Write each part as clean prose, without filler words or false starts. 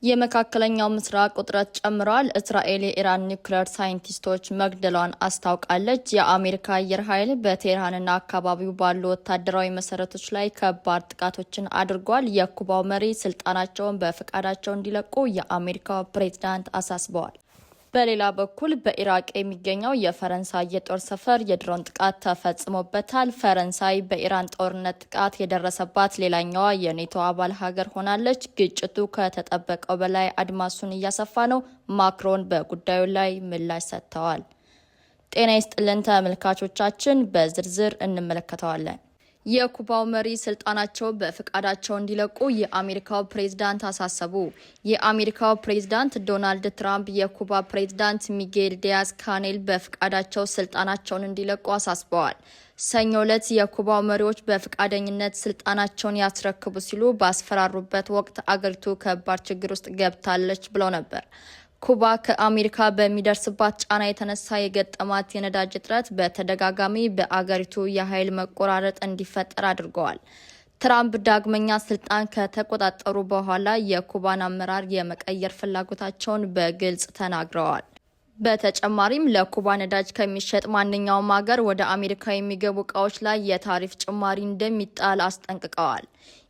የመካከለኛው ምስራቅ ውጥረት ጨምሯል። እስራኤል የኢራን ኒውክሌር ሳይንቲስቶች መግደሏን አስታውቃለች። የአሜሪካ አየር ኃይል በቴህራንና አካባቢው ባሉ ወታደራዊ መሰረቶች ላይ ከባድ ጥቃቶችን አድርጓል። የኩባው መሪ ስልጣናቸውን በፈቃዳቸው እንዲለቁ የአሜሪካው ፕሬዝዳንት አሳስበዋል። በሌላ በኩል በኢራቅ የሚገኘው የፈረንሳይ የጦር ሰፈር የድሮን ጥቃት ተፈጽሞበታል። ፈረንሳይ በኢራን ጦርነት ጥቃት የደረሰባት ሌላኛዋ የኔቶ አባል ሀገር ሆናለች። ግጭቱ ከተጠበቀው በላይ አድማሱን እያሰፋ ነው። ማክሮን በጉዳዩ ላይ ምላሽ ሰጥተዋል። ጤና ይስጥልን ተመልካቾቻችን፣ በዝርዝር እንመለከተዋለን። የኩባው መሪ ስልጣናቸው በፈቃዳቸው እንዲለቁ የአሜሪካው ፕሬዝዳንት አሳሰቡ። የአሜሪካው ፕሬዝዳንት ዶናልድ ትራምፕ የኩባ ፕሬዝዳንት ሚጌል ዲያዝ ካኔል በፈቃዳቸው ስልጣናቸውን እንዲለቁ አሳስበዋል። ሰኞ ዕለት የኩባው መሪዎች በፈቃደኝነት ስልጣናቸውን ያስረክቡ ሲሉ ባስፈራሩበት ወቅት አገሪቱ ከባድ ችግር ውስጥ ገብታለች ብለው ነበር። ኩባ ከአሜሪካ በሚደርስባት ጫና የተነሳ የገጠማት የነዳጅ እጥረት በተደጋጋሚ በአገሪቱ የኃይል መቆራረጥ እንዲፈጠር አድርገዋል። ትራምፕ ዳግመኛ ስልጣን ከተቆጣጠሩ በኋላ የኩባን አመራር የመቀየር ፍላጎታቸውን በግልጽ ተናግረዋል። በተጨማሪም ለኩባ ነዳጅ ከሚሸጥ ማንኛውም ሀገር ወደ አሜሪካ የሚገቡ እቃዎች ላይ የታሪፍ ጭማሪ እንደሚጣል አስጠንቅቀዋል።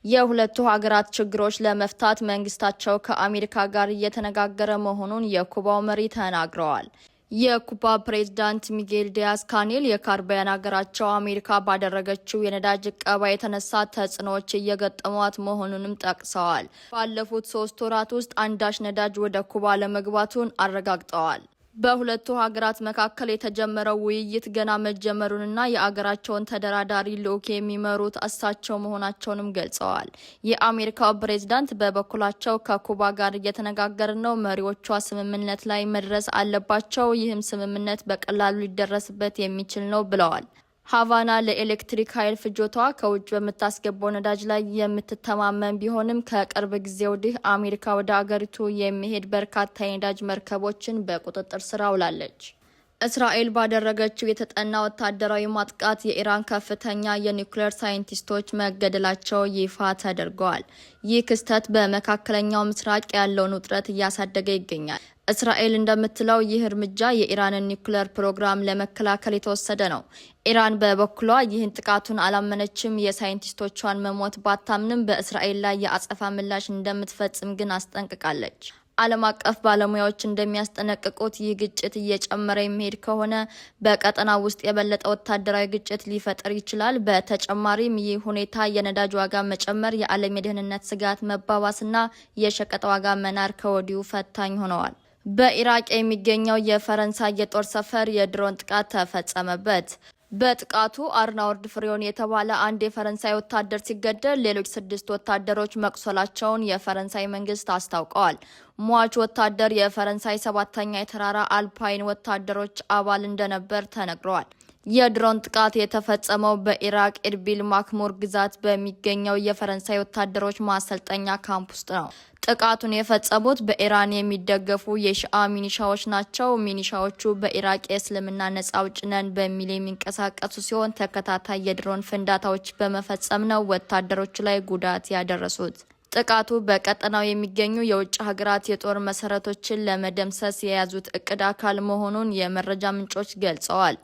የሁለቱ ሀገራት ችግሮች ለመፍታት መንግስታቸው ከአሜሪካ ጋር እየተነጋገረ መሆኑን የኩባው መሪ ተናግረዋል። የኩባ ፕሬዝዳንት ሚጌል ዲያዝ ካኔል የካሪቢያን ሀገራቸው አሜሪካ ባደረገችው የነዳጅ እቀባ የተነሳ ተጽዕኖዎች እየገጠሟት መሆኑንም ጠቅሰዋል። ባለፉት 3 ወራት ውስጥ አንዳች ነዳጅ ወደ ኩባ ለመግባቱን አረጋግጠዋል። በሁለቱ ሀገራት መካከል የተጀመረው ውይይት ገና መጀመሩንና የአገራቸውን ተደራዳሪ ልዑክ የሚመሩት እሳቸው መሆናቸውንም ገልጸዋል። የአሜሪካው ፕሬዝዳንት በበኩላቸው ከኩባ ጋር እየተነጋገርን ነው፣ መሪዎቿ ስምምነት ላይ መድረስ አለባቸው፣ ይህም ስምምነት በቀላሉ ሊደረስበት የሚችል ነው ብለዋል። ሃቫና ለኤሌክትሪክ ኃይል ፍጆቷ ከውጭ በምታስገባው ነዳጅ ላይ የምትተማመን ቢሆንም ከቅርብ ጊዜ ወዲህ አሜሪካ ወደ አገሪቱ የሚሄድ በርካታ የነዳጅ መርከቦችን በቁጥጥር ስር አውላለች። እስራኤል ባደረገችው የተጠና ወታደራዊ ማጥቃት የኢራን ከፍተኛ የኒውክሌር ሳይንቲስቶች መገደላቸው ይፋ ተደርገዋል። ይህ ክስተት በመካከለኛው ምስራቅ ያለውን ውጥረት እያሳደገ ይገኛል። እስራኤል እንደምትለው ይህ እርምጃ የኢራንን ኒውክሌር ፕሮግራም ለመከላከል የተወሰደ ነው። ኢራን በበኩሏ ይህን ጥቃቱን አላመነችም። የሳይንቲስቶቿን መሞት ባታምንም በእስራኤል ላይ የአጸፋ ምላሽ እንደምትፈጽም ግን አስጠንቅቃለች። ዓለም አቀፍ ባለሙያዎች እንደሚያስጠነቅቁት ይህ ግጭት እየጨመረ የሚሄድ ከሆነ በቀጠናው ውስጥ የበለጠ ወታደራዊ ግጭት ሊፈጠር ይችላል። በተጨማሪም ይህ ሁኔታ የነዳጅ ዋጋ መጨመር፣ የዓለም የደህንነት ስጋት መባባስና የሸቀጥ ዋጋ መናር ከወዲሁ ፈታኝ ሆነዋል። በኢራቅ የሚገኘው የፈረንሳይ የጦር ሰፈር የድሮን ጥቃት ተፈጸመበት። በጥቃቱ አርናውርድ ፍሬውን የተባለ አንድ የፈረንሳይ ወታደር ሲገደል ሌሎች 6 ወታደሮች መቁሰላቸውን የፈረንሳይ መንግስት አስታውቀዋል። ሟቹ ወታደር የፈረንሳይ 7ኛ የተራራ አልፓይን ወታደሮች አባል እንደነበር ተነግሯል። የድሮን ጥቃት የተፈጸመው በኢራቅ ኢርቢል ማክሙር ግዛት በሚገኘው የፈረንሳይ ወታደሮች ማሰልጠኛ ካምፕ ውስጥ ነው። ጥቃቱን የፈጸሙት በኢራን የሚደገፉ የሺአ ሚኒሻዎች ናቸው። ሚኒሻዎቹ በኢራቅ የእስልምና ነጻ አውጪ ነን በሚል የሚንቀሳቀሱ ሲሆን ተከታታይ የድሮን ፍንዳታዎች በመፈጸም ነው ወታደሮቹ ላይ ጉዳት ያደረሱት። ጥቃቱ በቀጠናው የሚገኙ የውጭ ሀገራት የጦር መሰረቶችን ለመደምሰስ የያዙት እቅድ አካል መሆኑን የመረጃ ምንጮች ገልጸዋል።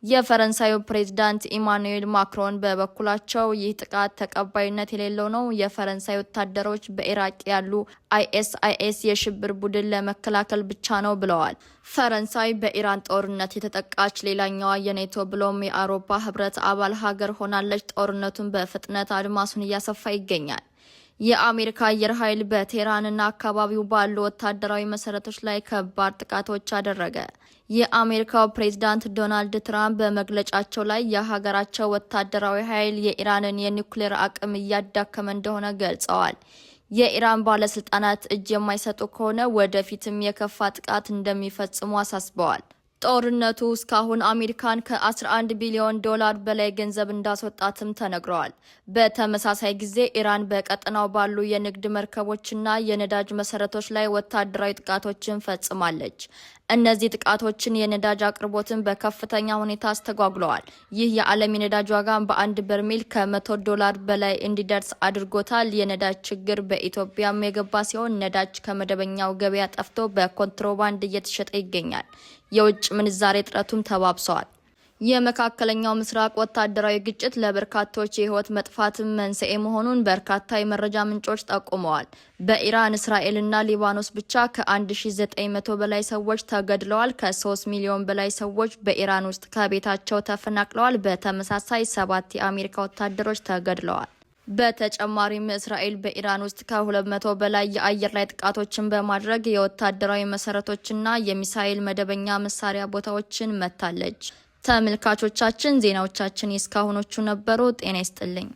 የፈረንሳዩ ፕሬዝዳንት ኢማኑኤል ማክሮን በበኩላቸው ይህ ጥቃት ተቀባይነት የሌለው ነው፣ የፈረንሳይ ወታደሮች በኢራቅ ያሉ አይኤስአይኤስ የሽብር ቡድን ለመከላከል ብቻ ነው ብለዋል። ፈረንሳይ በኢራን ጦርነት የተጠቃች ሌላኛዋ የኔቶ ብሎም የአውሮፓ ህብረት አባል ሀገር ሆናለች። ጦርነቱን በፍጥነት አድማሱን እያሰፋ ይገኛል። የአሜሪካ አየር ኃይል በቴህራንና አካባቢው ባሉ ወታደራዊ መሰረቶች ላይ ከባድ ጥቃቶች አደረገ። የአሜሪካው ፕሬዝዳንት ዶናልድ ትራምፕ በመግለጫቸው ላይ የሀገራቸው ወታደራዊ ኃይል የኢራንን የኒውክሌር አቅም እያዳከመ እንደሆነ ገልጸዋል። የኢራን ባለስልጣናት እጅ የማይሰጡ ከሆነ ወደፊትም የከፋ ጥቃት እንደሚፈጽሙ አሳስበዋል። ጦርነቱ እስካሁን አሜሪካን ከ11 ቢሊዮን ዶላር በላይ ገንዘብ እንዳስወጣትም ተነግሯል። በተመሳሳይ ጊዜ ኢራን በቀጠናው ባሉ የንግድ መርከቦችና የነዳጅ መሰረቶች ላይ ወታደራዊ ጥቃቶችን ፈጽማለች። እነዚህ ጥቃቶችን የነዳጅ አቅርቦትን በከፍተኛ ሁኔታ አስተጓጉለዋል። ይህ የዓለም የነዳጅ ዋጋ በአንድ በርሜል ከ$100 በላይ እንዲደርስ አድርጎታል። የነዳጅ ችግር በኢትዮጵያም የገባ ሲሆን ነዳጅ ከመደበኛው ገበያ ጠፍቶ በኮንትሮባንድ እየተሸጠ ይገኛል። የውጭ ምንዛሬ እጥረቱም ተባብሰዋል። የመካከለኛው ምስራቅ ወታደራዊ ግጭት ለበርካቶች የህይወት መጥፋትም መንስኤ መሆኑን በርካታ የመረጃ ምንጮች ጠቁመዋል። በኢራን፣ እስራኤልና ሊባኖስ ብቻ ከ1900 በላይ ሰዎች ተገድለዋል። ከ3 ሚሊዮን በላይ ሰዎች በኢራን ውስጥ ከቤታቸው ተፈናቅለዋል። በተመሳሳይ 7 የአሜሪካ ወታደሮች ተገድለዋል። በተጨማሪም እስራኤል በኢራን ውስጥ ከ200 በላይ የአየር ላይ ጥቃቶችን በማድረግ የወታደራዊ መሰረቶችና የሚሳኤል መደበኛ መሳሪያ ቦታዎችን መታለች። ተመልካቾቻችን ዜናዎቻችን እስካሁኖቹ ነበሩ። ጤና ይስጥልኝ።